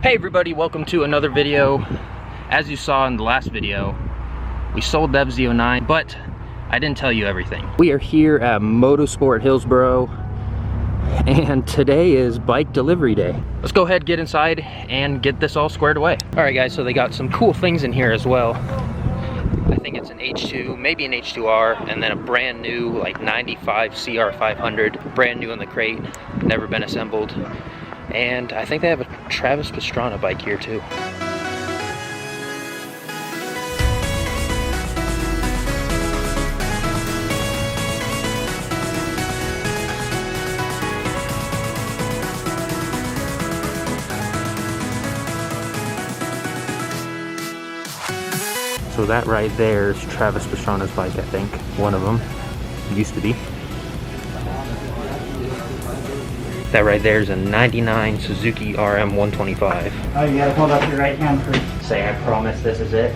Hey everybody, welcome to another video. As you saw in the last video, we sold the FZ09, but I didn't tell you everything. We are here at Motorsport Hillsboro, and today is bike delivery day. Let's go ahead, get inside, and get this all squared away. Alright guys, so they got some cool things in here as well. I think it's an H2, maybe an H2R, and then a brand new, like 95 CR500, brand new in the crate, never been assembled. And I think they have a Travis Pastrana bike here too. So that right there is Travis Pastrana's bike, I think. One of them. Used to be. That right there is a 99 Suzuki RM 125. Oh, you gotta hold up your right hand first. Say, I promise this is it.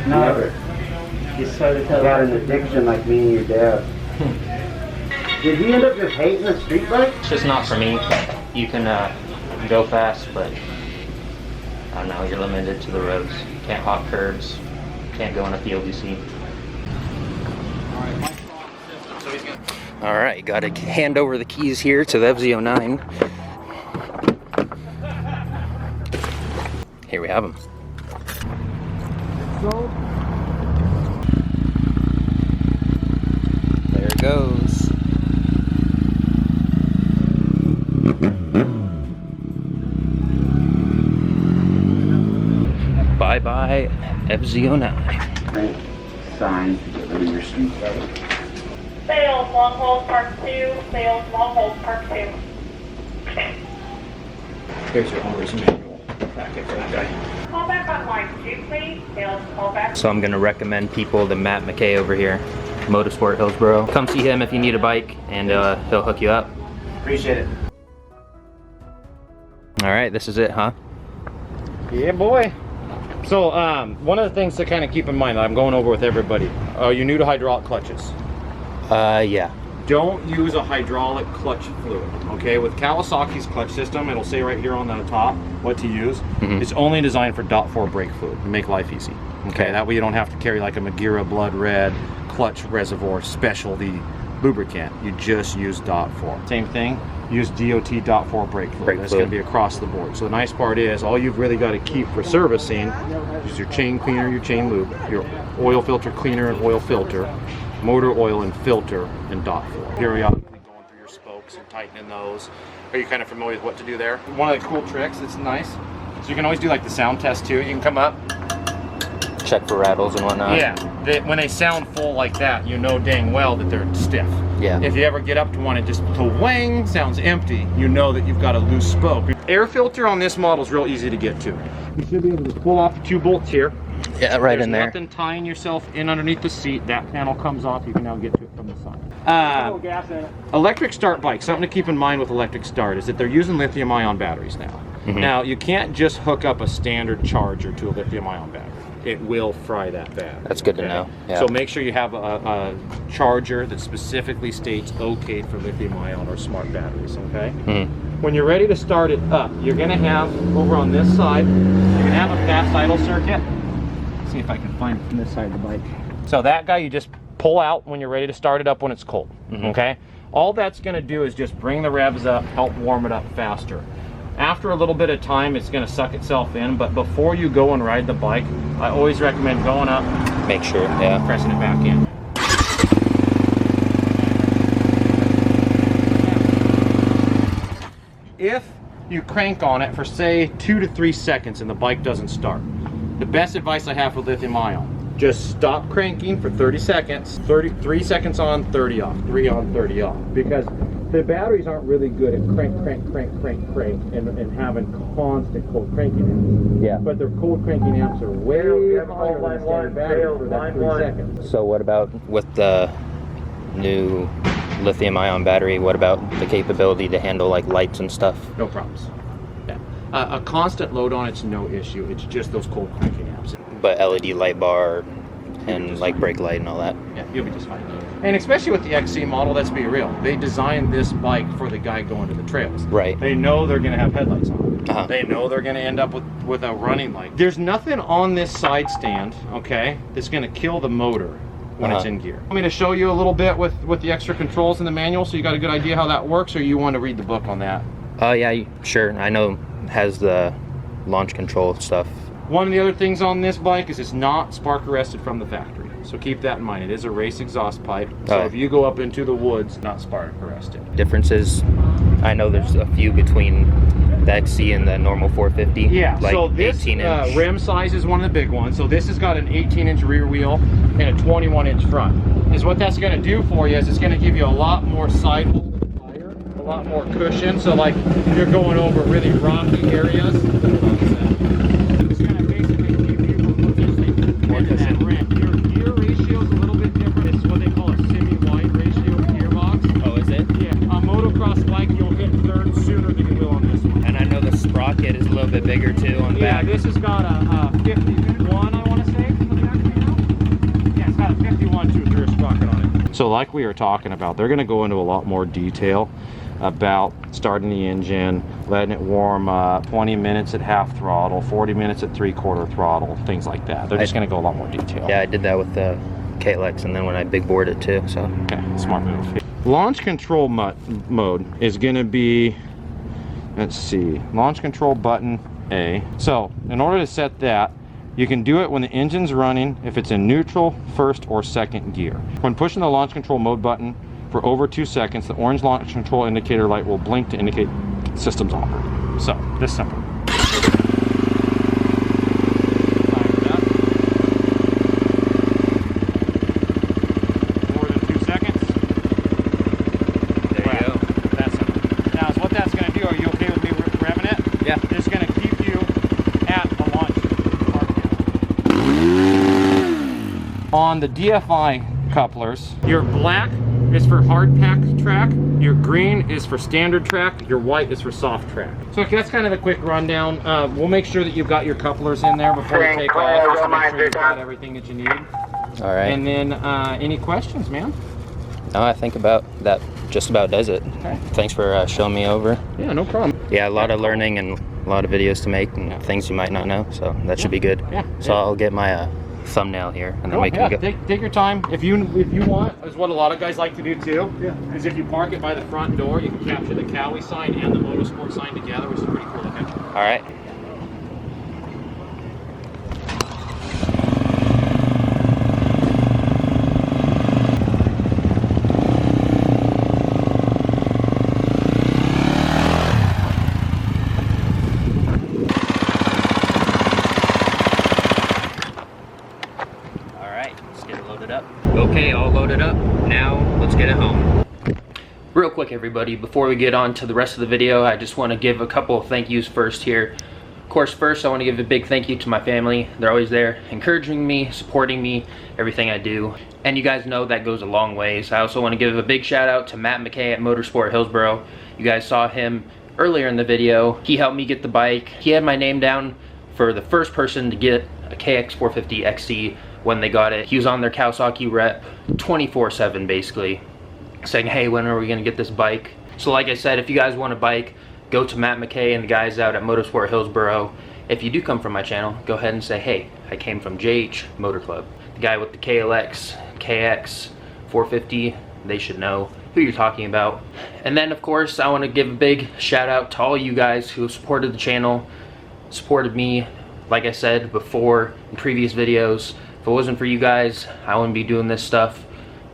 No. You sort of got an addiction like me and your dad. Did you end up just hating the street bike? It's just not for me. You can go fast, but I don't know, you're limited to the roads. Can't hop curbs. Can't go in a field, you see. Alright, gotta hand over the keys here to the FZ09. Here we have them. There it goes. Bye bye, FZ09. Right. Sign to get rid of your street bike. Sales, long hold, park 2. Sales, long hold, park 2. Here's your owner's manual packet for that guy. Call back on line 2, please. Sales, call back. So I'm gonna recommend people to Matt McKay over here, Motorsport Hillsboro. Come see him if you need a bike, and he'll hook you up. Appreciate it. All right, this is it, huh? Yeah, boy. So, one of the things to kind of keep in mind that I'm going over with everybody, are you new to hydraulic clutches? Yeah. Don't use a hydraulic clutch fluid, okay? With Kawasaki's clutch system, it'll say right here on the top what to use. It's only designed for .4 brake fluid to make life easy, okay? That way you don't have to carry like a Magira Blood Red clutch reservoir specialty lubricant. You just use .4. Same thing, use DOT .4 brake fluid. That's going to be across the board. So the nice part is, all you've really got to keep for servicing is your chain cleaner, your chain lube, your oil filter cleaner and oil filter, motor oil and filter, and .4. Periodically going through your spokes and tightening those. Are you kind of familiar with what to do there? One of the cool tricks that's nice, so you can always do like the sound test too. You can come up, Check for rattles and whatnot. yeah, when they sound full like that, you know dang well that they're stiff. Yeah. If you ever get up to one and just to wang, sounds empty, you know that you've got a loose spoke. Air filter on this model is real easy to get to. You should be able to pull off the 2 bolts here. Yeah, right in there. There's nothing tying yourself in underneath the seat. That panel comes off. You can now get to it from the side. Electric start bike. Something to keep in mind with electric start is that they're using lithium-ion batteries now. Now, you can't just hook up a standard charger to a lithium-ion battery. It will fry that battery. That's good to know. Yeah. So make sure you have a charger that specifically states OK for lithium-ion or smart batteries, okay? When you're ready to start it up, you're going to have, over on this side, you're going to have a fast idle circuit. Let's see if I can find it from this side of the bike. So that guy you just pull out when you're ready to start it up when it's cold, okay? All that's going to do is just bring the revs up, help warm it up faster. After a little bit of time, it's going to suck itself in, but before you go and ride the bike, I always recommend going up, Make sure, yeah. pressing it back in. If you crank on it for say 2 to 3 seconds and the bike doesn't start, the best advice I have for lithium ion, just stop cranking for 30 seconds, 3 seconds on, 30 off, 3 on, 30 off, because the batteries aren't really good at crank, and having constant cold cranking amps. Yeah. But their cold cranking amps are way higher than standard battery for that 3 seconds. So what about with the new lithium-ion battery? What about the capability to handle like lights and stuff? No problems. Yeah. A constant load on it's no issue. It's just those cold cranking amps. But LED light bar, and like brake light and all that. Yeah, you'll be just fine. And especially with the XC model, let's be real. They designed this bike for the guy going to the trails. Right. They know they're going to have headlights on. Uh-huh. They know they're going to end up with a running light. There's nothing on this side stand, okay, that's going to kill the motor when it's in gear. Want me to show you a little bit with the extra controls in the manual so you got a good idea how that works, or you want to read the book on that? Yeah, sure. I know it has the launch control stuff. One of the other things on this bike is it's not spark arrested from the factory. So keep that in mind. It is a race exhaust pipe. So if you go up into the woods, not spark arrested. Differences, I know there's a few between the XC and the normal 450. Yeah, like so this 18-inch. rim size is one of the big ones. So this has got an 18-inch rear wheel and a 21-inch front. Is what that's going to do for you is it's going to give you a lot more sidewall tire, a lot more cushion. So like if you're going over really rocky areas, it's going to basically keep you from hitting that rim. Your gear ratio is a little bit different. It's what they call a semi-wide ratio gearbox. Oh, is it? Yeah, a motocross bike you'll hit third sooner than you will on this one. And I know the sprocket is a little bit bigger too on the Yeah, back. this has got a 51, I want to say. Yeah, it's got a 51 tooth rear sprocket on it. So like we were talking about, they're going to go into a lot more detail about starting the engine, letting it warm up, 20 minutes at half throttle, 40 minutes at 3/4 throttle, things like that. They're just going to go a lot more detail. Yeah, I did that with the KX, and then when I big bored it too, so. Okay, smart move. Launch control mode is going to be, let's see, launch control button A. So in order to set that, you can do it when the engine's running if it's in neutral, first, or second gear. When pushing the launch control mode button for over 2 seconds, the orange launch control indicator light will blink to indicate system's operating. So, this simple. More than 2 seconds. There you go. That's simple. Now, what that's going to do, are you okay with me revving it? Yeah. It's going to keep you at the launch target. On the DFI couplers, your black is for hard pack track, your green is for standard track, your white is for soft track. So that's kind of a quick rundown. We'll make sure that you've got your couplers in there before you take off, just to make sure you've got everything that you need. All right. And then any questions, man? No, I think about that just about does it. Okay. Thanks for showing me over. Yeah, no problem. Yeah, a lot of learning and a lot of videos to make and things you might not know, so that should be good. Yeah. So I'll get my thumbnail here, and then we can go. Take your time. If you want, is what a lot of guys like to do too. Yeah. Is if you park it by the front door, you can capture the Cowie sign and the Motorsport sign together, which is pretty cool looking. All right. Okay, all loaded up. Now let's get it home. Real quick, everybody, before we get on to the rest of the video, I just want to give a couple of thank yous first here. Of course, first I want to give a big thank you to my family. They're always there, encouraging me, supporting me, everything I do. And you guys know that goes a long ways. I also want to give a big shout out to Matt McKay at Motorsport Hillsboro. You guys saw him earlier in the video. He helped me get the bike. He had my name down for the first person to get a KX450XC when they got it. He was on their Kawasaki rep 24/7 basically, saying, hey, when are we gonna get this bike? So like I said, if you guys want a bike, go to Matt McKay and the guys out at Motorsport Hillsboro. If you do come from my channel, go ahead and say, hey, I came from JH Motor Club. The guy with the KLX, KX, 450, they should know who you're talking about. And then of course, I wanna give a big shout out to all you guys who supported the channel, supported me, like I said before in previous videos. If it wasn't for you guys, I wouldn't be doing this stuff,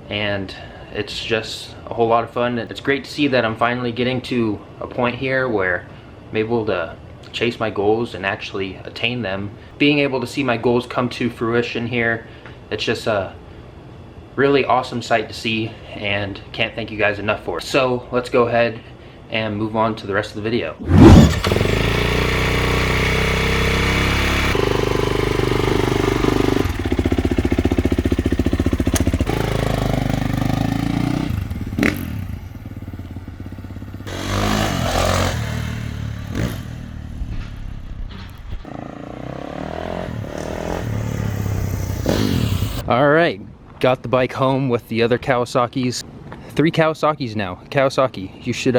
and it's just a whole lot of fun. It's great to see that I'm finally getting to a point here where I'm able to chase my goals and actually attain them. Being able to see my goals come to fruition here, it's just a really awesome sight to see, and can't thank you guys enough for it. So let's go ahead and move on to the rest of the video. All got the bike home with the other Kawasaki's. 3 Kawasaki's now. Kawasaki, you should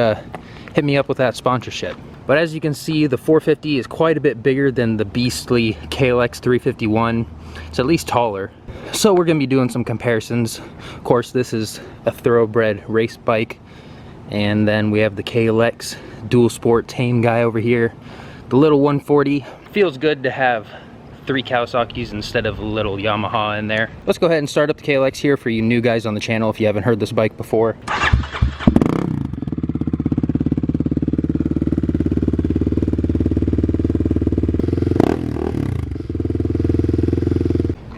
hit me up with that sponsorship. But as you can see, the 450 is quite a bit bigger than the beastly KX450X. It's at least taller. So we're gonna be doing some comparisons. Of course, this is a thoroughbred race bike. And then we have the KX dual sport tame guy over here. The little 140. Feels good to have 3 Kawasaki's instead of a little Yamaha in there. Let's go ahead and start up the KX here for you new guys on the channel if you haven't heard this bike before.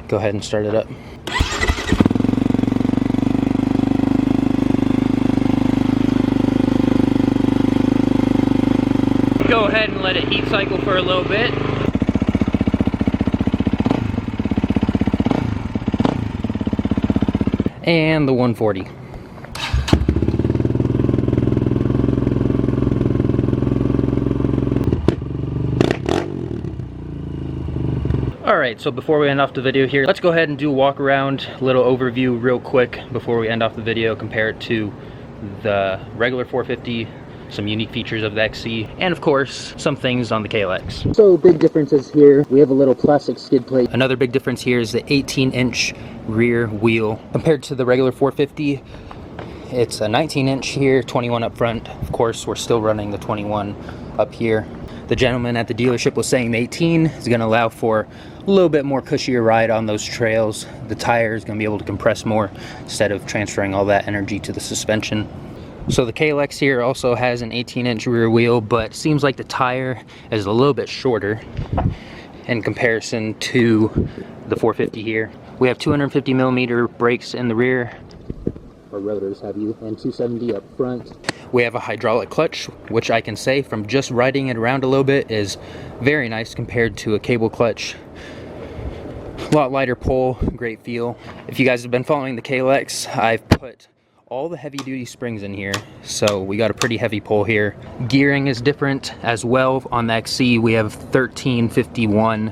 Go ahead and start it up. Go ahead and let it heat cycle for a little bit. And the 140. Alright, so before we end off the video here, let's go ahead and do a walk around, little overview real quick before we end off the video, compare it to the regular 450, some unique features of the XC, and of course, some things on the KX. So big differences here, we have a little plastic skid plate. Another big difference here is the 18-inch rear wheel. Compared to the regular 450, it's a 19-inch here, 21 up front. Of course, we're still running the 21 up here. The gentleman at the dealership was saying the 18 is going to allow for a little bit more cushier ride on those trails. The tire is going to be able to compress more instead of transferring all that energy to the suspension. So the KX here also has an 18-inch rear wheel, but seems like the tire is a little bit shorter in comparison to the 450 here. We have 250mm brakes in the rear, or rotors have you, and 270 up front. We have a hydraulic clutch, which I can say from just riding it around a little bit is very nice compared to a cable clutch. A lot lighter pull, great feel. If you guys have been following the KX, I've put all the heavy duty springs in here, so we got a pretty heavy pull here. Gearing is different as well. On the XC we have 1351.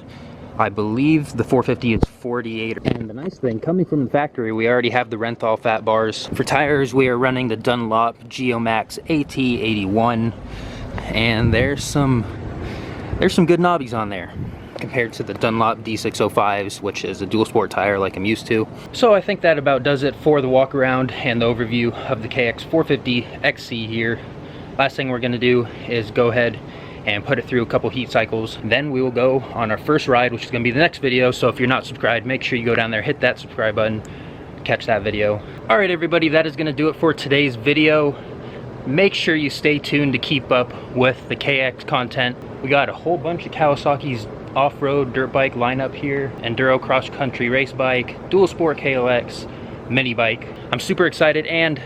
I believe the 450 is 48. And the nice thing, coming from the factory, we already have the Renthal fat bars. For tires, we are running the Dunlop Geomax AT81, and there's some good knobbies on there compared to the Dunlop D605s, which is a dual sport tire like I'm used to. So I think that about does it for the walk around and the overview of the KX450XC here. Last thing we're gonna do is go ahead and put it through a couple heat cycles. Then we will go on our first ride, which is gonna be the next video. So if you're not subscribed, make sure you go down there, hit that subscribe button, catch that video. All right, everybody, that is gonna do it for today's video. Make sure you stay tuned to keep up with the KX content. We got a whole bunch of Kawasaki's off-road dirt bike lineup here, enduro cross-country race bike, dual sport KLX, mini bike. I'm super excited and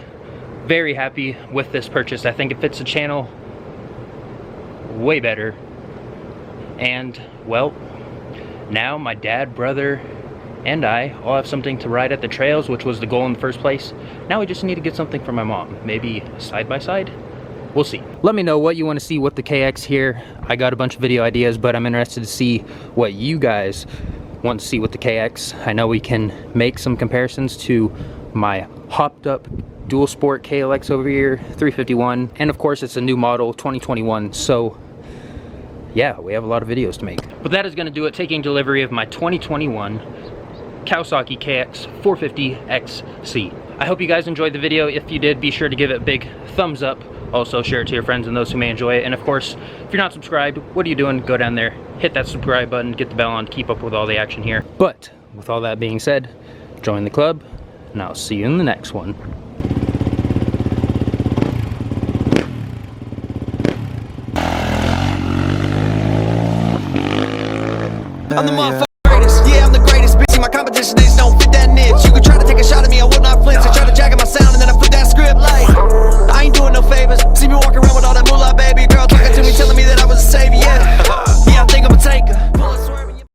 very happy with this purchase. I think it fits the channel way better. And well, now my dad, brother, and I all have something to ride at the trails, which was the goal in the first place. Now we just need to get something for my mom, maybe side by side. We'll see. Let me know what you want to see with the KX here. I got a bunch of video ideas, but I'm interested to see what you guys want to see with the KX. I know we can make some comparisons to my hopped up dual sport KLX over here, 351, and of course it's a new model, 2021, so yeah, we have a lot of videos to make. But that is going to do it, taking delivery of my 2021 Kawasaki KX450XC. I hope you guys enjoyed the video. If you did, be sure to give it a big thumbs up. Also share it to your friends and those who may enjoy it. And of course, if you're not subscribed, what are you doing? Go down there, hit that subscribe button, get the bell on, keep up with all the action here. But with all that being said, join the club, and I'll see you in the next one. I'm the motherfucker.